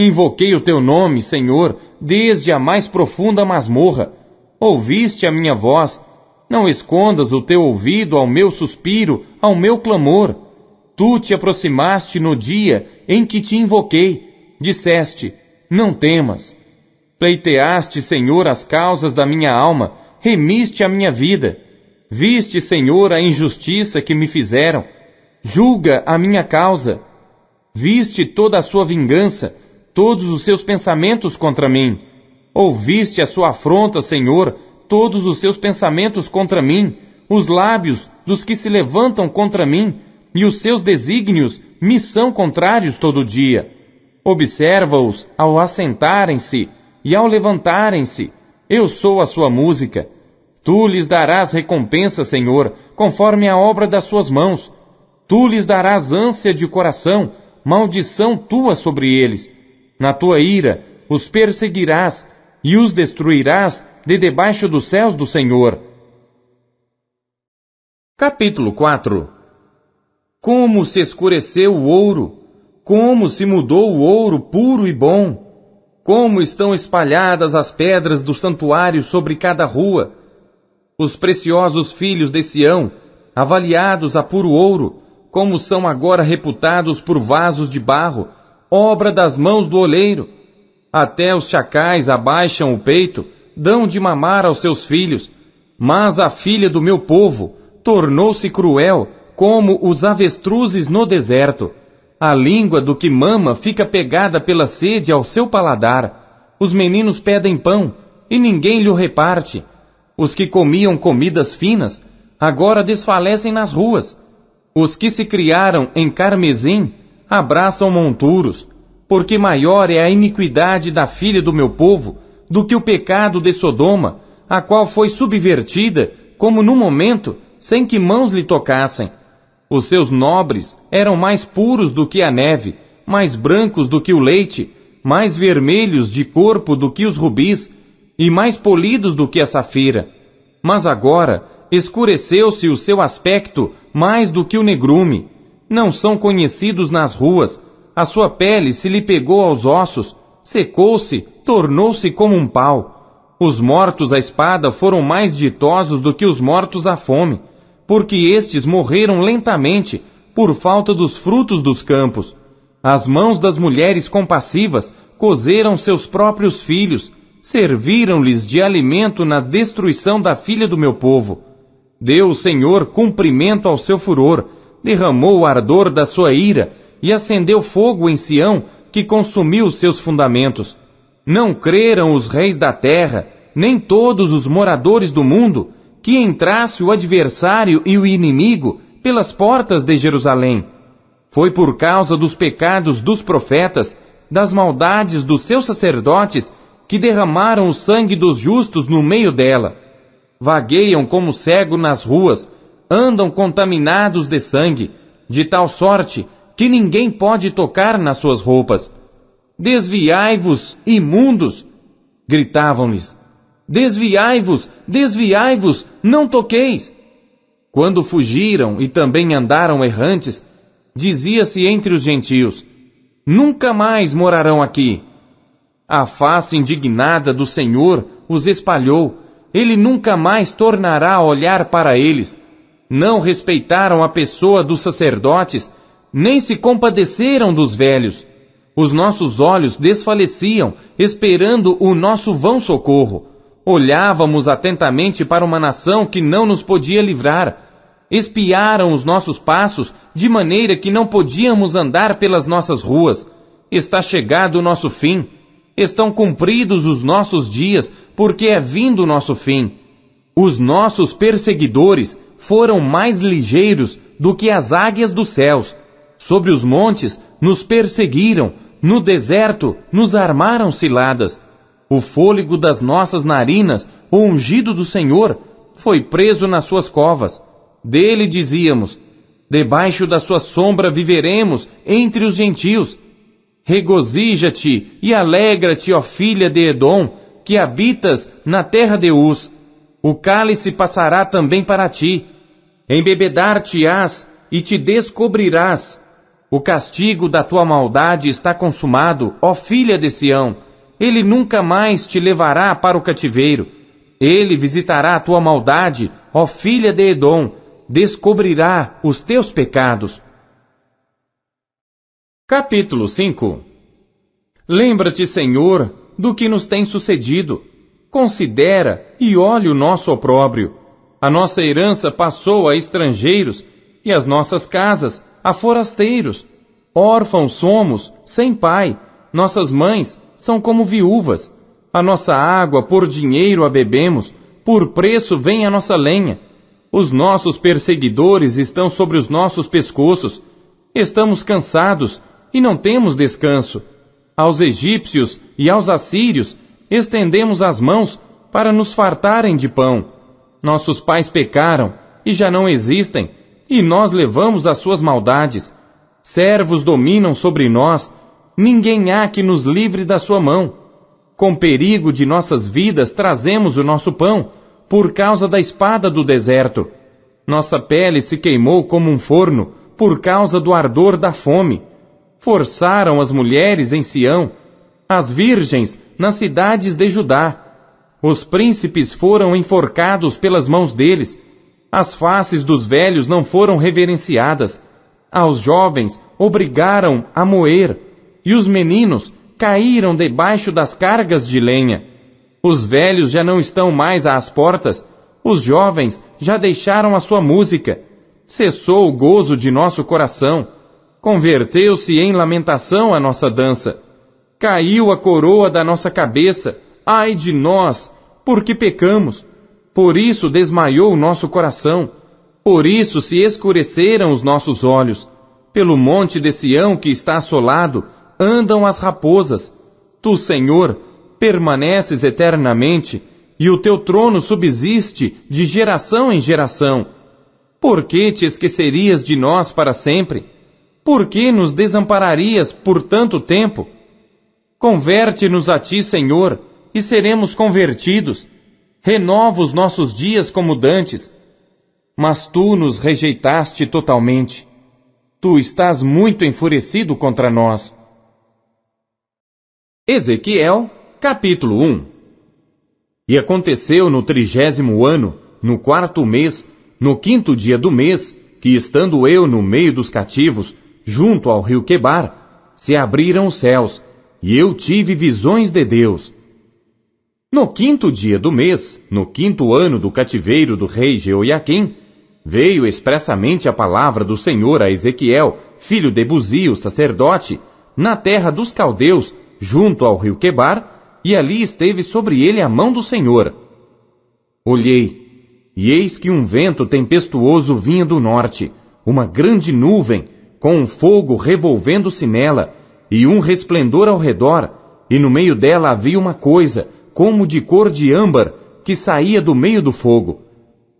Invoquei o teu nome, Senhor, desde a mais profunda masmorra. Ouviste a minha voz. Não escondas o teu ouvido ao meu suspiro, ao meu clamor. Tu te aproximaste no dia em que te invoquei. Disseste, não temas. Pleiteaste, Senhor, as causas da minha alma, remiste a minha vida. Viste, Senhor, a injustiça que me fizeram. Julga a minha causa. Viste toda a sua vingança, todos os seus pensamentos contra mim. Ouviste a sua afronta, Senhor, todos os seus pensamentos contra mim, os lábios dos que se levantam contra mim, e os seus desígnios me são contrários todo dia. Observa-os ao assentarem-se e ao levantarem-se. Eu sou a sua música. Tu lhes darás recompensa, Senhor, conforme a obra das suas mãos. Tu lhes darás ânsia de coração, maldição tua sobre eles. Na tua ira os perseguirás e os destruirás de debaixo dos céus do Senhor. Capítulo 4. Como se escureceu o ouro, como se mudou o ouro puro e bom, como estão espalhadas as pedras do santuário sobre cada rua. Os preciosos filhos de Sião, avaliados a puro ouro, como são agora reputados por vasos de barro, obra das mãos do oleiro. Até os chacais abaixam o peito, dão de mamar aos seus filhos, mas a filha do meu povo tornou-se cruel, como os avestruzes no deserto. A língua do que mama fica pegada pela sede ao seu paladar. Os meninos pedem pão, e ninguém lhe o reparte. Os que comiam comidas finas, agora desfalecem nas ruas. Os que se criaram em carmesim, abraçam monturos, porque maior é a iniquidade da filha do meu povo do que o pecado de Sodoma, a qual foi subvertida, como no momento, sem que mãos lhe tocassem. Os seus nobres eram mais puros do que a neve, mais brancos do que o leite, mais vermelhos de corpo do que os rubis, e mais polidos do que a safira. Mas agora escureceu-se o seu aspecto mais do que o negrume. Não são conhecidos nas ruas, a sua pele se lhe pegou aos ossos, secou-se, tornou-se como um pau. Os mortos à espada foram mais ditosos do que os mortos à fome, porque estes morreram lentamente por falta dos frutos dos campos. As mãos das mulheres compassivas cozeram seus próprios filhos, serviram-lhes de alimento na destruição da filha do meu povo. Deu o Senhor cumprimento ao seu furor, derramou o ardor da sua ira e acendeu fogo em Sião, que consumiu os seus fundamentos. Não creram os reis da terra, nem todos os moradores do mundo, que entrasse o adversário e o inimigo pelas portas de Jerusalém. Foi por causa dos pecados dos profetas, das maldades dos seus sacerdotes, que derramaram o sangue dos justos no meio dela. Vagueiam como cego nas ruas, andam contaminados de sangue, de tal sorte que ninguém pode tocar nas suas roupas. Desviai-vos, imundos! Gritavam-lhes. Desviai-vos, desviai-vos, não toqueis! Quando fugiram e também andaram errantes, dizia-se entre os gentios, nunca mais morarão aqui. A face indignada do Senhor os espalhou, ele nunca mais tornará a olhar para eles. Não respeitaram a pessoa dos sacerdotes, nem se compadeceram dos velhos. Os nossos olhos desfaleciam, esperando o nosso vão socorro. Olhávamos atentamente para uma nação que não nos podia livrar. Espiaram os nossos passos, de maneira que não podíamos andar pelas nossas ruas. Está chegado o nosso fim. Estão cumpridos os nossos dias, porque é vindo o nosso fim. Os nossos perseguidores foram mais ligeiros do que as águias dos céus. Sobre os montes nos perseguiram, no deserto nos armaram ciladas. O fôlego das nossas narinas, o ungido do Senhor, foi preso nas suas covas. Dele dizíamos, debaixo da sua sombra viveremos entre os gentios. Regozija-te e alegra-te, ó filha de Edom, que habitas na terra de Uz. O cálice passará também para ti. Embebedar-te-ás e te descobrirás. O castigo da tua maldade está consumado, ó filha de Sião. Ele nunca mais te levará para o cativeiro. Ele visitará a tua maldade, ó filha de Edom, descobrirá os teus pecados. Capítulo 5. Lembra-te, Senhor, do que nos tem sucedido. Considera e olhe o nosso opróbrio. A nossa herança passou a estrangeiros e as nossas casas a forasteiros. Órfãos somos, sem pai. Nossas mães são como viúvas. A nossa água por dinheiro a bebemos, por preço vem a nossa lenha. Os nossos perseguidores estão sobre os nossos pescoços. Estamos cansados e não temos descanso. Aos egípcios e aos assírios estendemos as mãos para nos fartarem de pão. Nossos pais pecaram e já não existem, e nós levamos as suas maldades. Servos dominam sobre nós, ninguém há que nos livre da sua mão. Com perigo de nossas vidas trazemos o nosso pão, por causa da espada do deserto. Nossa pele se queimou como um forno, por causa do ardor da fome. Forçaram as mulheres em Sião, as virgens nas cidades de Judá. Os príncipes foram enforcados pelas mãos deles. As faces dos velhos não foram reverenciadas. Aos jovens obrigaram a moer, e os meninos caíram debaixo das cargas de lenha. Os velhos já não estão mais às portas, os jovens já deixaram a sua música. Cessou o gozo de nosso coração, converteu-se em lamentação a nossa dança. Caiu a coroa da nossa cabeça, ai de nós, porque pecamos. Por isso desmaiou o nosso coração, por isso se escureceram os nossos olhos. Pelo monte de Sião que está assolado, andam as raposas. Tu, Senhor, permaneces eternamente, e o teu trono subsiste de geração em geração. Por que te esquecerias de nós para sempre? Por que nos desampararias por tanto tempo? Converte-nos a ti, Senhor, e seremos convertidos. Renova os nossos dias como dantes. Mas tu nos rejeitaste totalmente. Tu estás muito enfurecido contra nós. Ezequiel, capítulo 1. E aconteceu no 30º ano, no 4º mês, no 5º dia do mês, que estando eu no meio dos cativos, junto ao rio Quebar, se abriram os céus, e eu tive visões de Deus. No 5º dia do mês, no 5º ano do cativeiro do rei Jeoiaquim, veio expressamente a palavra do Senhor a Ezequiel, filho de Buzi, o sacerdote, na terra dos caldeus, junto ao rio Quebar, e ali esteve sobre ele a mão do Senhor. Olhei, e eis que um vento tempestuoso vinha do norte, uma grande nuvem, com um fogo revolvendo-se nela, e um resplendor ao redor, e no meio dela havia uma coisa, como de cor de âmbar, que saía do meio do fogo.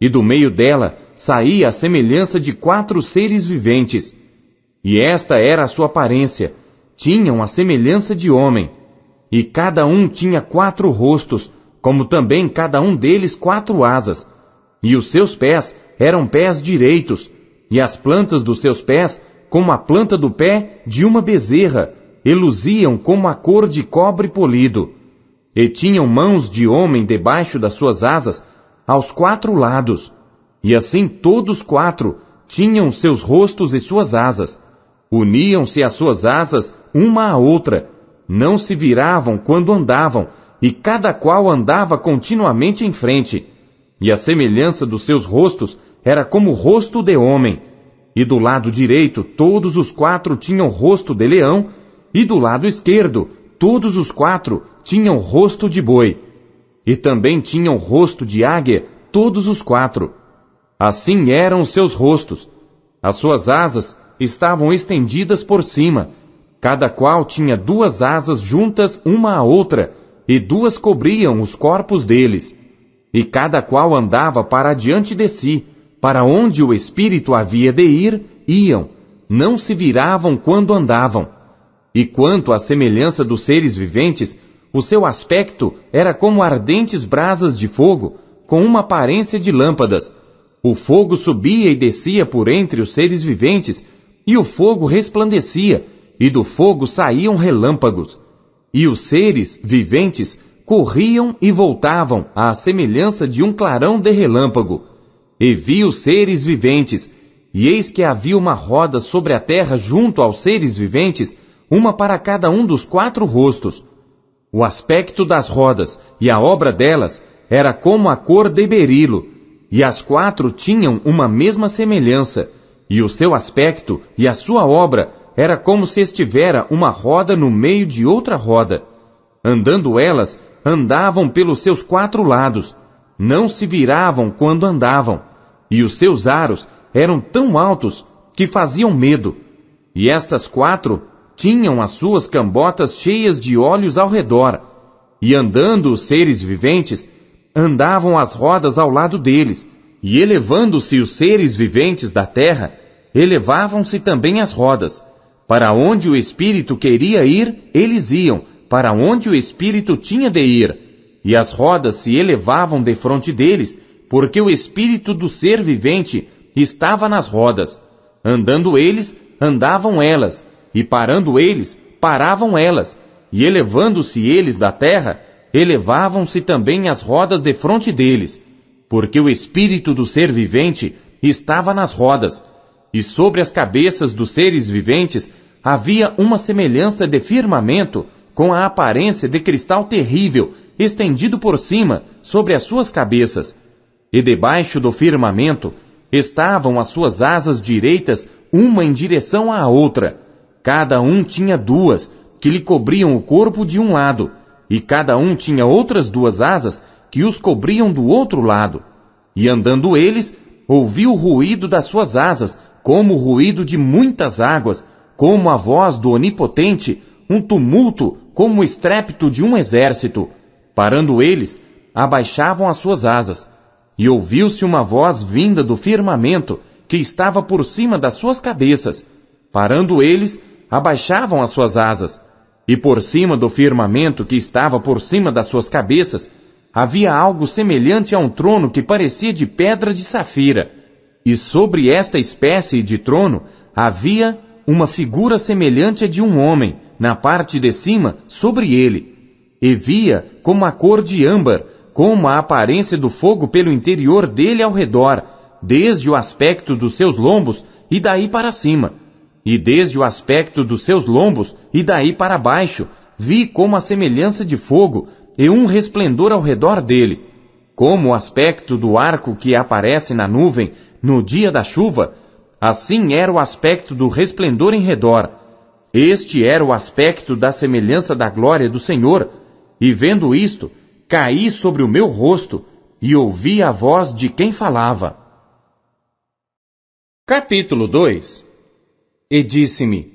E do meio dela saía a semelhança de 4 seres viventes. E esta era a sua aparência, tinham a semelhança de homem. E cada um tinha 4 rostos, como também cada um deles 4 asas. E os seus pés eram pés direitos, e as plantas dos seus pés, como a planta do pé de uma bezerra, e luziam como a cor de cobre polido. E tinham mãos de homem debaixo das suas asas, aos 4 lados. E assim todos 4 tinham seus rostos e suas asas. Uniam-se as suas asas uma à outra, não se viravam quando andavam, e cada qual andava continuamente em frente. E a semelhança dos seus rostos era como o rosto de homem. E do lado direito todos os 4 tinham rosto de leão, e do lado esquerdo todos os 4 tinham rosto de boi. E também tinham rosto de águia todos os 4. Assim eram os seus rostos. As suas asas estavam estendidas por cima. Cada qual tinha 2 asas juntas uma à outra, e 2 cobriam os corpos deles. E cada qual andava para diante de si, para onde o Espírito havia de ir, iam, não se viravam quando andavam. E quanto à semelhança dos seres viventes, o seu aspecto era como ardentes brasas de fogo, com uma aparência de lâmpadas. O fogo subia e descia por entre os seres viventes, e o fogo resplandecia, e do fogo saíam relâmpagos. E os seres viventes corriam e voltavam à semelhança de um clarão de relâmpago. E vi os seres viventes, e eis que havia uma roda sobre a terra junto aos seres viventes, uma para cada um dos 4 rostos. O aspecto das rodas e a obra delas era como a cor de berilo, e as 4 tinham uma mesma semelhança, e o seu aspecto e a sua obra era como se estivera uma roda no meio de outra roda. Andando elas, andavam pelos seus 4 lados, não se viravam quando andavam, e os seus aros eram tão altos que faziam medo. E estas 4 tinham as suas cambotas cheias de olhos ao redor, e andando os seres viventes, andavam as rodas ao lado deles, e elevando-se os seres viventes da terra, elevavam-se também as rodas. Para onde o Espírito queria ir, eles iam, para onde o Espírito tinha de ir. E as rodas se elevavam defronte deles, porque o Espírito do ser vivente estava nas rodas. Andando eles, andavam elas, e parando eles, paravam elas, e elevando-se eles da terra, elevavam-se também as rodas defronte deles, porque o Espírito do ser vivente estava nas rodas, e sobre as cabeças dos seres viventes havia uma semelhança de firmamento com a aparência de cristal terrível estendido por cima sobre as suas cabeças. E debaixo do firmamento estavam as suas asas direitas, uma em direção à outra. Cada um tinha 2, que lhe cobriam o corpo de um lado, e cada um tinha outras 2 asas que os cobriam do outro lado. E andando eles, ouviu o ruído das suas asas, como o ruído de muitas águas, como a voz do Onipotente, um tumulto como o estrépito de um exército. Parando eles, abaixavam as suas asas. E ouviu-se uma voz vinda do firmamento, que estava por cima das suas cabeças. Parando eles, abaixavam as suas asas. E por cima do firmamento que estava por cima das suas cabeças, havia algo semelhante a um trono que parecia de pedra de safira. E sobre esta espécie de trono havia uma figura semelhante a de um homem, na parte de cima, sobre ele. E via como a cor de âmbar, como a aparência do fogo pelo interior dele ao redor, desde o aspecto dos seus lombos e daí para cima. E desde o aspecto dos seus lombos e daí para baixo, vi como a semelhança de fogo e um resplendor ao redor dele. Como o aspecto do arco que aparece na nuvem no dia da chuva, assim era o aspecto do resplendor em redor. Este era o aspecto da semelhança da glória do Senhor, e vendo isto, caí sobre o meu rosto e ouvi a voz de quem falava. Capítulo 2. E disse-me: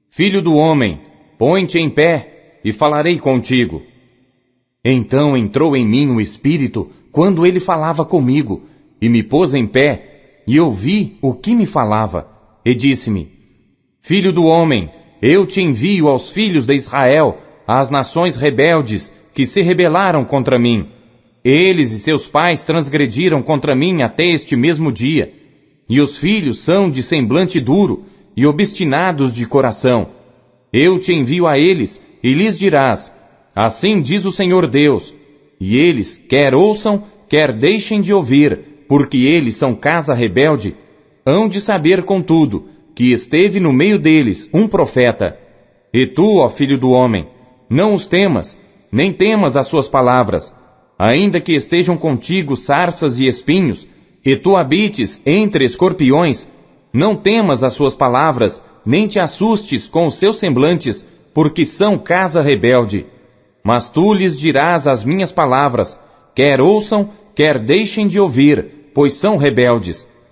Filho do homem, põe-te em pé, e falarei contigo. Então entrou em mim o Espírito, quando ele falava comigo, e me pôs em pé, e ouvi o que me falava, e disse-me: Filho do homem, eu te envio aos filhos de Israel, às nações rebeldes, que se rebelaram contra mim. Eles e seus pais transgrediram contra mim até este mesmo dia, e os filhos são de semblante duro, e obstinados de coração. Eu te envio a eles, e lhes dirás: Assim diz o Senhor Deus. E eles, quer ouçam, quer deixem de ouvir, porque eles são casa rebelde, hão de saber, contudo, que esteve no meio deles um profeta. E tu, ó filho do homem, não os temas, nem temas as suas palavras, ainda que estejam contigo sarças e espinhos, e tu habites entre escorpiões, não temas as suas palavras, nem te assustes com os seus semblantes, porque são casa rebelde. Mas tu lhes dirás as minhas palavras, quer ouçam, quer deixem de ouvir, pois são rebeldes.